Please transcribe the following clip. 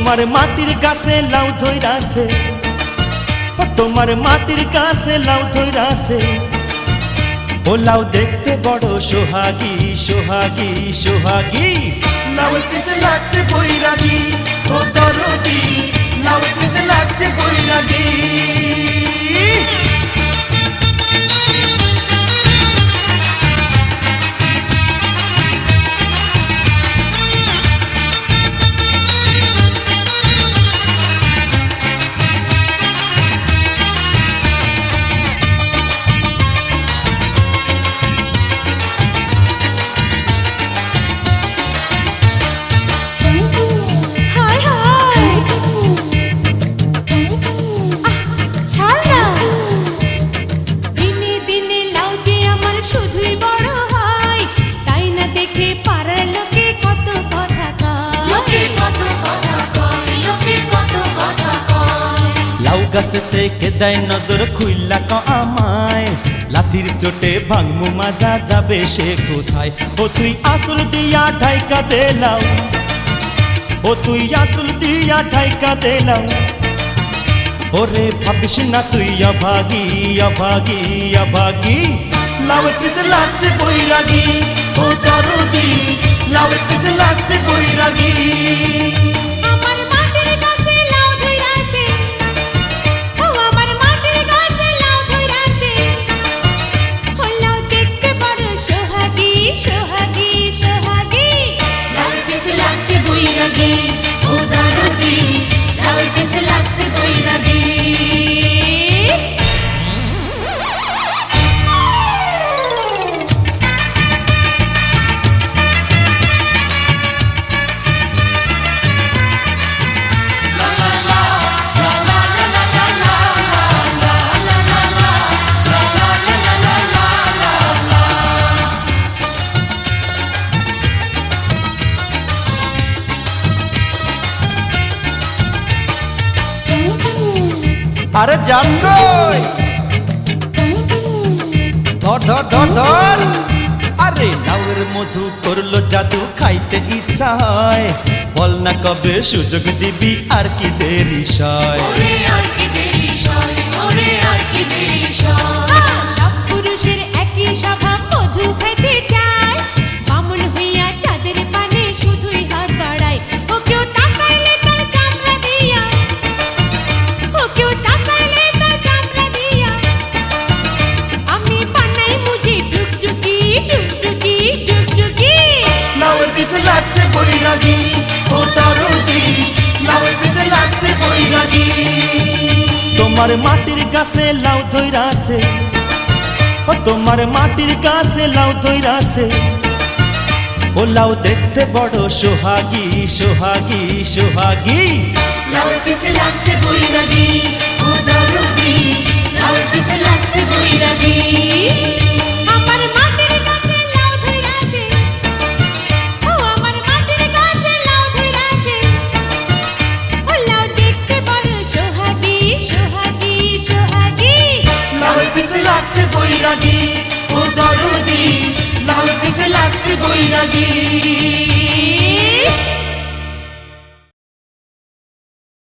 তোমার মাটির গাছে লাউ ধইরাছে, তোমার মাটির গাছে লাউ ধইরাছে। ও লাউ দেখতে বড় সোহাগী সোহাগী সোহাগী। লাউয়ের পিছে লাগছে বৈরাগী, ও দরদি লাউয়ের পিছে লাগছে বৈরাগী। গাছে থেকে দেয় নজর খুইলা ক আমায়, লাঠির চোটে ভাঙমু মাজা যাবে সে কোথায়। ও তুই আসল দিয়া ঢাইকা দেলাও, ও তুই আসল দিয়া ঢাইকা দেলাও। ওরে ভাবিস না তুই অভাগী অভাগী অভাগী। লাউয়ের পিছে লাগছে বৈরাগী, ও দরদি লাউয়ের পিছে লাগছে বৈরাগী। আরে যাস কই, ধর ধর ধর ধর। আরে লাউয়ের মধু করলো জাদু, খাইতে ইচ্ছা হয়। বল না কবে সুযোগ দিবি, আর কি দেরি সয়। সব পুরুষের একই স্বভাব, মধু খাইতে চায়। বামন হইয়া চাঁদের পানে শুধুই হাত বাড়ায়। ও কেউ তাকাইলে তার চামড়া দিয়া, ও কেউ তাকাইলে তার চামড়া দিয়া। আমি বানাই মুজে টুকটুকি টুকটুকি টুকটুকি। লাউয়ের পিছে লাগছে বৈরাগী, ও দরদি লাউয়ের পিছে লাগছে বৈরাগী। তোমার মাটির গাছে লাউ ধইরাছে, ও তোমার মাটির গাছে লাউ ধইরাছে। ও লাউ দেখতে বড় সোহাগী সোহাগী সোহাগী। লাউয়ের পিছে লাগছে বৈরাগী, ও দরদি লাউয়ের পিছে লাগছে বৈরাগী। আমার মাটির গাছে লাউ ধইরাছে, ও আমার মাটির গাছে লাউ ধইরাছে। ও লাউ দেখতে বড় সোহাগী সোহাগী সোহাগী। লাউয়ের পিছে লাগছে বৈরাগী, ও দরদি লাউয়ের পিছে লাগছে বৈরাগী।